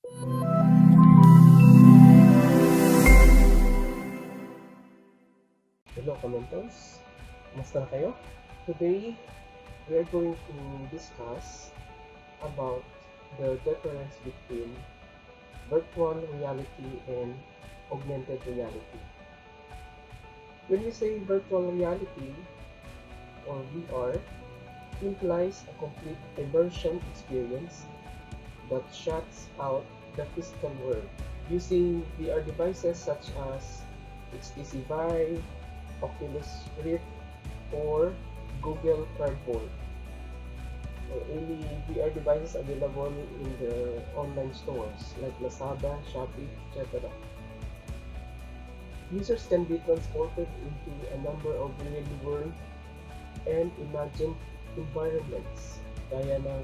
Hello commenters, kumusta na kayo? Today, we are going to discuss about the difference between virtual reality and augmented reality. When we say virtual reality or VR, implies a complete immersion experience that shuts out the physical world using VR devices such as HTC Vive, Oculus Rift, or Google Cardboard, or any VR devices available in the online stores like Lazada, Shopee, etc. Users can be transported into a number of real-world and imagined environments, gaya ng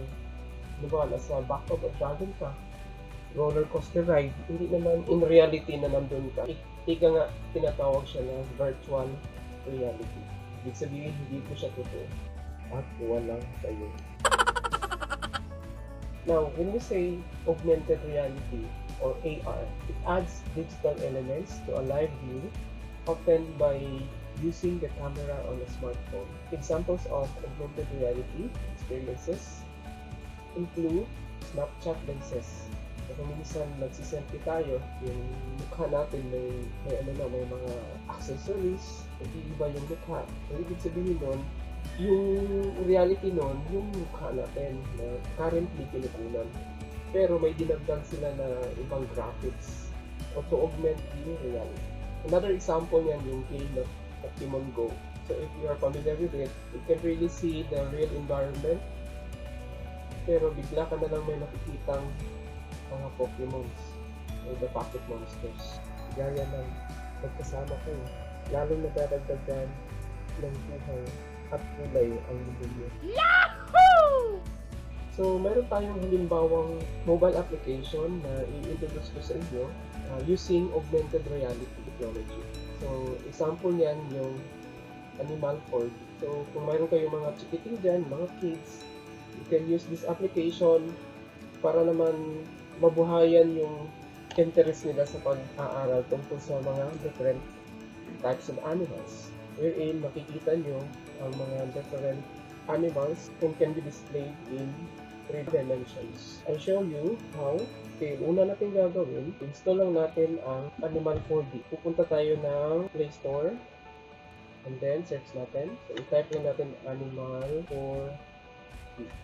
nasa back of a dragon ka, roller coaster ride, hindi naman in reality na nandun ka. Ika nga, tinatawag siya na virtual reality. Ibig sabihin, hindi po siya totoo at walang sa'yo. Now, when we say augmented reality or AR, it adds digital elements to a live view, often by using the camera on a smartphone. Examples of augmented reality experiences include Snapchat lenses. So, kung minsan nagsiselfie tayo, yung mukha natin may mga accessories, iba yung mukha. So, ibig sabihin nun, yung reality nun, yung mukha natin na currently kinukunan. Pero may dinagdag sila na ibang graphics to augment the reality. Another example yan yung game of Pokemon Go. So if you are familiar with it, you can really see the real environment, pero bigla ka na lang may nakikitang mga Pokemons or the pocket monsters. Gaya ng magkasama kayo, lalong nadadagdagan ng buhay at kulay ang mundo niyo. Yahoo! So meron tayong halimbawang mobile application na i-introduce ko sa inyo using augmented reality technology. So, example niyan yung Animal4D. So, kung mayroon kayong mga chikiting dyan, mga kids, you can use this application para naman mabuhayan yung interest nila sa pag-aaral tungkol sa mga different types of animals. Wherein makikita nyo ang mga different animals and can be displayed in 3 dimensions. I show you how. Okay, una natin gagawin, install lang natin ang Animal4D. Pupunta tayo ng Play Store and then search natin. So, i-type lang natin Animal4D.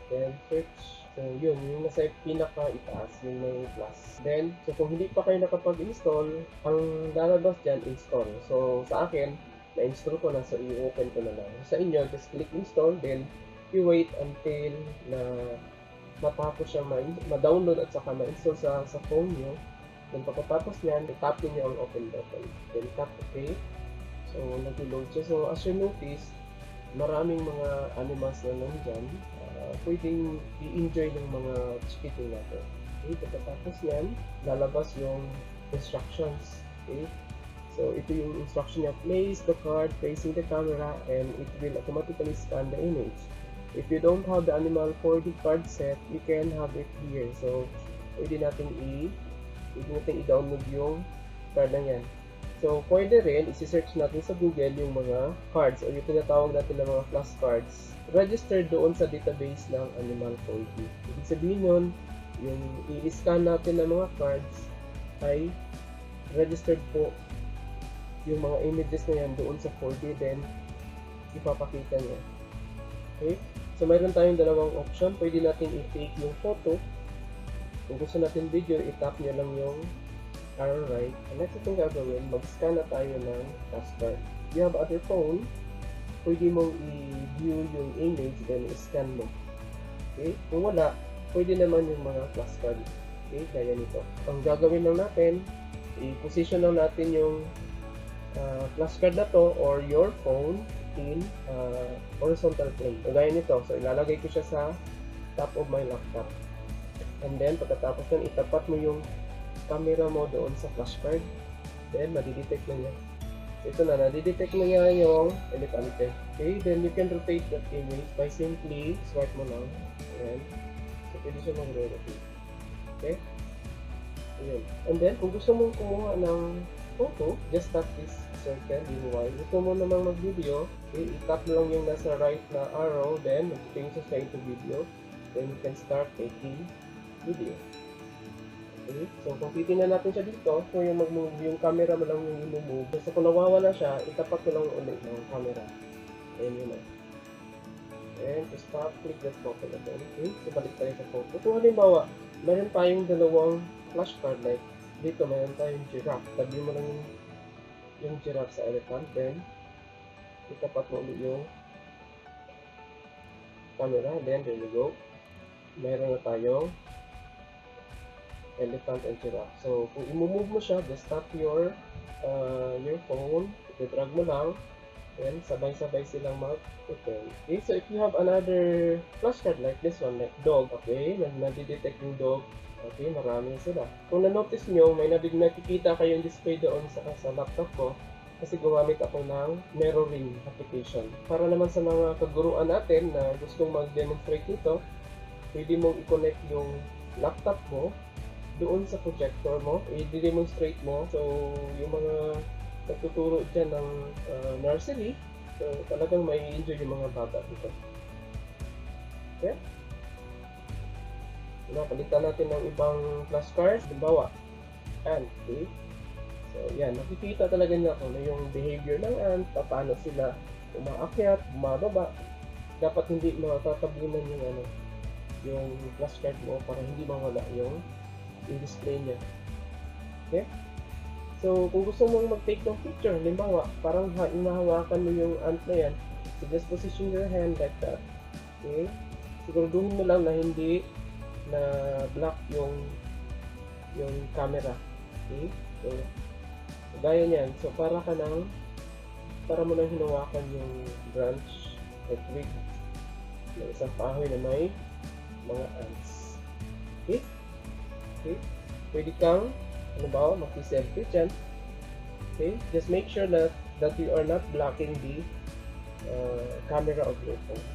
Then search. So, yun, yung nasa pinaka-itaas, yung may plus. Then, so kung hindi pa kayo nakapag-install, ang lalabas dyan, install. So, sa akin, na-install ko na, so i-open ko na lang. Sa inyo, just click install, then you wait until na matapos siya ma-download at saka ma-install sa phone nyo. Then pagkatapos niyan, i-tap nyo ang open button. Then tap OK. So, nag-load siya. So, as you notice, maraming mga animals na nandyan. Pwedeng i-enjoy ng mga chikiting natin. Okay, pagkatapos niyan, lalabas yung instructions. Okay? So, ito yung instruction niya. Place the card facing the camera and it will automatically scan the image. If you don't have the Animal4D card set, you can have it here. So, pwede natin i-download yung card na yan. So, pwede rin, isi-search natin sa Google yung mga cards o yung tinatawag natin ng mga flashcards registered doon sa database ng Animal4D. Ibig sabihin nun, yung i-scan natin ng mga cards ay registered po yung mga images na yan doon sa 4D, then ipapakita niya. Okay? So, mayroon tayong dalawang option. Pwede natin i-take yung photo. Kung gusto natin video, i-tap nyo lang yung arrow right. And next itong gagawin, mag-scan na tayo ng flashcard. If you have other phone, pwede mong i-view yung image, then i-scan mo. Okay? Kung wala, pwede naman yung mga flashcard. Okay? Gaya nito. Ang gagawin lang natin, i-position lang natin yung flashcard na to or your phone in horizontal plane. So, gaya nito. So, ilalagay ko siya sa top of my laptop. And then, pagkatapos nun, itapat mo yung camera mo doon sa flashcard. Then, madidetect na niya. So, ito na, nadidetect na niya yung elepante. Okay, then you can rotate that image by simply swipe mo lang. Ayan. So, pwede siya mag-rotate. Okay? Ayun. And then, kung gusto mong kumuha ng photo, just tap this circle yung Y. Gusto mo namang mag-video, i-tap lang yung nasa right na arrow, then mag-change siya into video. Then you can start taking video. Okay? So, kung titignan natin siya dito, so yung mag-move, yung camera mo lang yung i-move. So, kung nawawala siya, itapat ko lang ulit ng camera. Ayan yun na. And to stop, click that button again. Okay? So, balik tayo sa photo. Kung halimbawa, meron tayong dalawang flashcard, like dito meron tayong giraffe. Tabi mo lang yung giraffe sa elephant, then itapat mo ulit yung camera, then there you go. Meron na tayong elephant and giraffe. So, kung i-move mo siya, just tap your phone, i-drag mo lang, then sabay-sabay silang mag-open. Okay, so if you have another flashcard like this one, like dog, okay, nadidetect yung dog, okay, marami sila. Kung na-notice nyo, may nakikita kayong display doon sa laptop ko, kasi gumamit ako ng mirroring application. Para naman sa mga kaguruan natin na gustong mag-demonstrate nito, pwede mong i-connect yung laptop mo doon sa projector mo, i-demonstrate mo. So, yung mga nagtuturo dyan ng nursery, so talagang may enjoy yung mga bata dito. Okay? Palitan natin ng ibang flashcards. Halimbawa, ant. Okay? So, yan. Nakikita talaga niya kung ano yung behavior ng ant, paano sila umaakyat, bumababa. Dapat hindi matatabunan yung flashcard mo para hindi mawala yung display niya. Okay? So, kung gusto mong mag-take ng picture, halimbawa, parang inahawakan mo yung ant na yan, so just position your hand like that. Okay? Siguraduhin mo lang na hindi na block yung camera. Okay? So, gaya niyan. So, para mo nang hinawakan yung branch at twig ng isang kahoy na may mga ants. Okay? Okay? Pwede kang, mag-selfie dyan. Okay? Just make sure that you are not blocking the camera of your phone.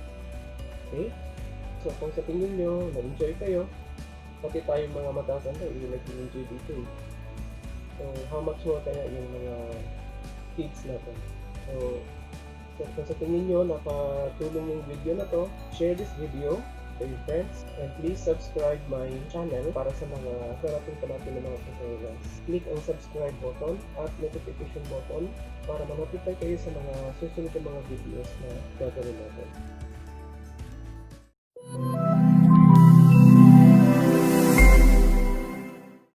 Okay? So, kung sa tingin nyo, na-enjoy kayo, pati tayong mga matatanda, nag-enjoy dito. So, how much more kaya yung mga kids natin? So, kung sa tingin nyo, nakatulong yung video na to, share this video to your friends, and please subscribe my channel para sa mga karating pa natin ng mga tutorials. Click ang subscribe button at notification button para ma-notify kayo sa mga susunod na mga videos na gagawin natin.